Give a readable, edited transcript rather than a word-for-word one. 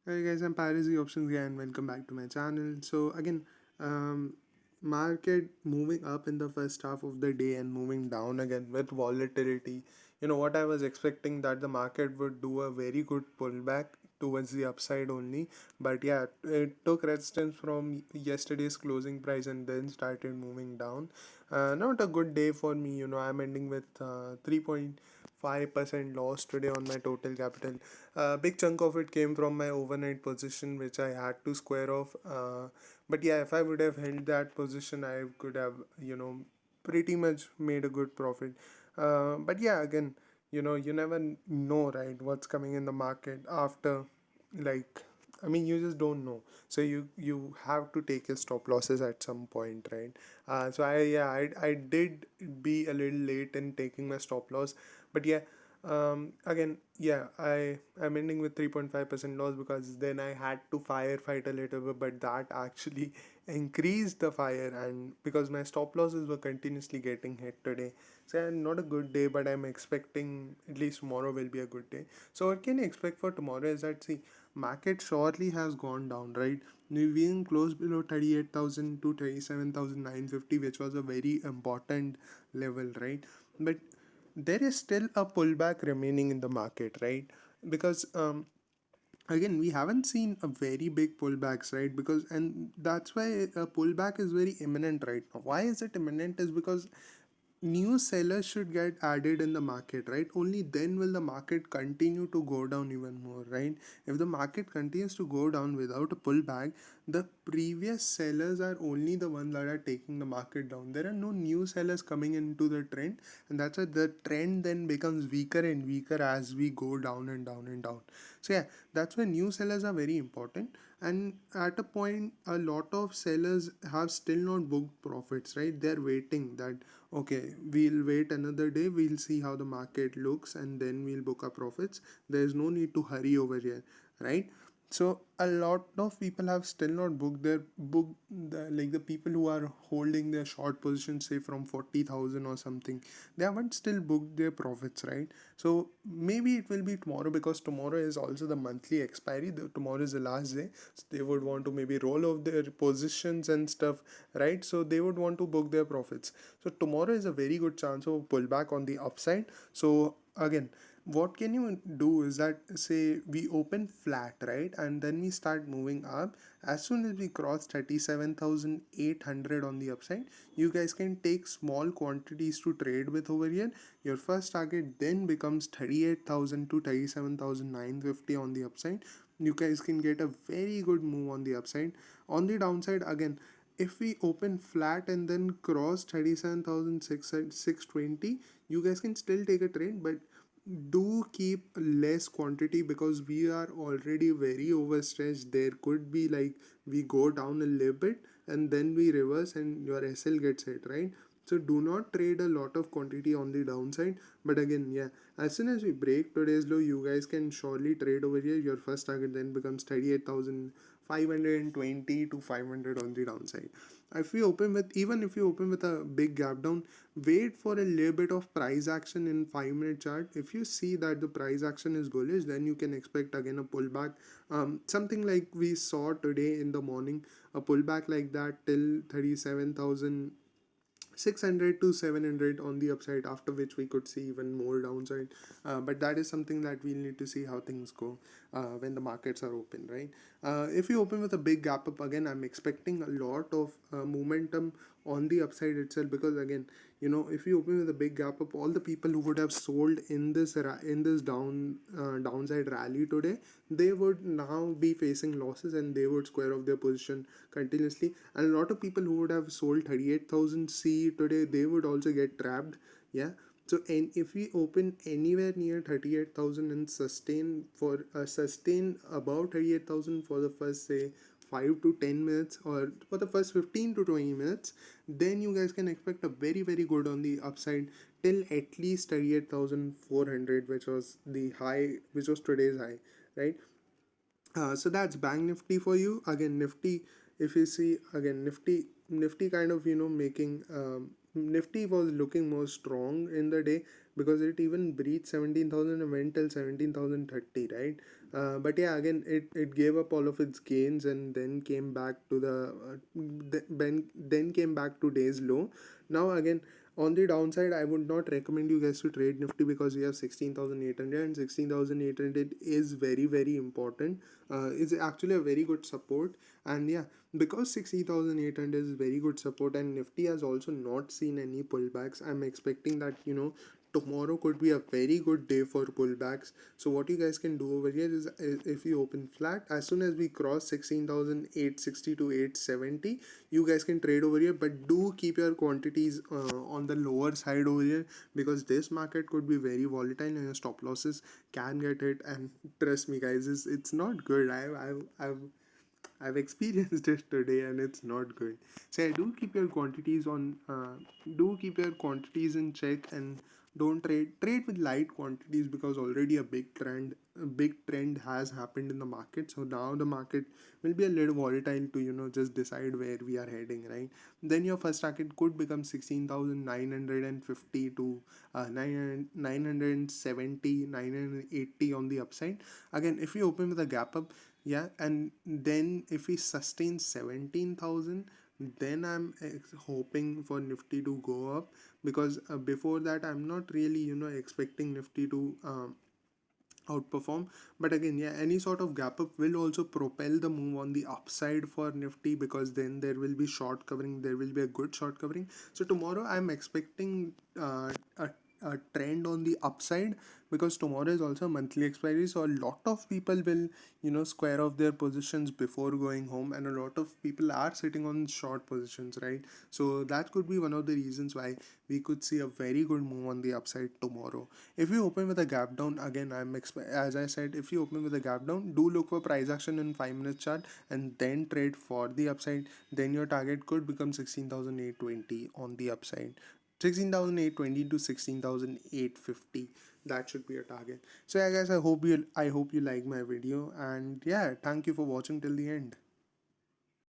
Hey guys, I'm Paris the Options guy and welcome back to my channel. So again, um, market moving up in the first half of the day and moving down again with volatility. What I was expecting that the market would do a very good pullback towards the upside only, but yeah, it took resistance from yesterday's closing price and then started moving down. Not a good day for me. I'm ending with 3.5% loss today on my total capital. A big chunk of it came from my overnight position, which I had to square off. But yeah, if I would have held that position, I could have, pretty much made a good profit. But yeah, again, you never know, right, what's coming in the market after, like, I mean, you just don't know. So you have to take your stop losses at some point, right? So I did be a little late in taking my stop loss, but yeah, again, yeah, I'm ending with 3.5% loss because then I had to firefight a little bit, but that actually increased the fire, and because my stop losses were continuously getting hit today. So yeah, not a good day, but I'm expecting at least tomorrow will be a good day. So what can you expect for tomorrow is that, see, market surely has gone down, right? We've been close below 38,000 to 37,950, which was a very important level, right? But there is still a pullback remaining in the market, right? Because again, we haven't seen a very big pullbacks, right? Because, and that's why a pullback is very imminent right now. Why is it imminent? Is because new sellers should get added in the market, right? Only then will the market continue to go down even more, right? If the market continues to go down without a pullback, the previous sellers are only the ones that are taking the market down. There are no new sellers coming into the trend, and that's why the trend then becomes weaker and weaker as we go down and down and down. So yeah, that's why new sellers are very important. And at a point, a lot of sellers have still not booked profits, right? They're waiting that, okay, we'll wait another day, we'll see how the market looks, and then we'll book our profits. There's no need to hurry over here, right? So a lot of people have still not like the people who are holding their short position, say from 40,000 or something, they haven't still booked their profits, right? So maybe it will be tomorrow, because tomorrow is also the monthly expiry. Tomorrow is the last day, so they would want to maybe roll off their positions and stuff, right? So they would want to book their profits. So tomorrow is a very good chance of pullback on the upside. So again, what can you do is that, say we open flat, right, and then we start moving up. As soon as we cross 37,800 on the upside, you guys can take small quantities to trade with over here. Your first target then becomes 38,000 to 37,950 on the upside. You guys can get a very good move on the upside. On the downside, again, if we open flat and then cross 37,620, you guys can still take a trade, but do keep less quantity because we are already very overstretched. There could be like we go down a little bit and then we reverse and your SL gets hit, right? So do not trade a lot of quantity on the downside. But again, yeah, as soon as we break today's low, you guys can surely trade over here. Your first target then becomes 38,520 to 500 on the downside. If we open with, even if you open with a big gap down, wait for a little bit of price action in 5-minute chart. If you see that the price action is bullish, then you can expect again a pullback, something like we saw today in the morning, a pullback like that till 37,000 600 to 700 on the upside, after which we could see even more downside. But that is something that we'll need to see how things go when the markets are open, right? If you open with a big gap up, again, I'm expecting a lot of momentum on the upside itself, because again, if you open with a big gap up, all the people who would have sold in this downside rally today, they would now be facing losses and they would square off their position continuously. And a lot of people who would have sold 38,000 C today, they would also get trapped. Yeah. So, and if we open anywhere near 38,000 and sustain about 38,000 for the first, say, 5 to 10 minutes, or for the first 15 to 20 minutes, then you guys can expect a very very good on the upside till at least 38,400, which was the high, which was today's high, right? So that's bank nifty for you. Again, nifty, if you see, again, nifty kind of making Nifty was looking more strong in the day because it even breached 17,000 and went till 17,030, right? But yeah, again, it gave up all of its gains and then came back to then came back to day's low. Now again, on the downside, I would not recommend you guys to trade Nifty because you have 16,800, and 16,800 is very very important. It's actually a very good support. And yeah, because 60,800 is very good support and Nifty has also not seen any pullbacks, I'm expecting that tomorrow could be a very good day for pullbacks. So what you guys can do over here is, if you open flat, as soon as we cross 16,860 to 870, you guys can trade over here, but do keep your quantities on the lower side over here, because this market could be very volatile and your stop losses can get hit. And trust me guys, it's not good. I've experienced it today and it's not good. So yeah, do keep your quantities in check, and don't trade with light quantities, because already a big trend has happened in the market. So now the market will be a little volatile to just decide where we are heading, right? Then your first target could become 16,950 to 970, 980 on the upside. Again, if you open with a gap up, yeah, and then if we sustain 17,000, then I'm hoping for Nifty to go up, because before that I'm not really expecting Nifty to outperform. But again, yeah, any sort of gap up will also propel the move on the upside for Nifty, because then there will be short covering, there will be a good short covering. So tomorrow I'm expecting a trend on the upside, because tomorrow is also monthly expiry, so a lot of people will square off their positions before going home, and a lot of people are sitting on short positions, right? So that could be one of the reasons why we could see a very good move on the upside tomorrow. If you open with a gap down, again as I said, if you open with a gap down, do look for price action in 5 minute chart and then trade for the upside. Then your target could become 16,820 on the upside. 16,820 to 16,850, that should be a target. So yeah guys, I hope you like my video, and yeah, thank you for watching till the end.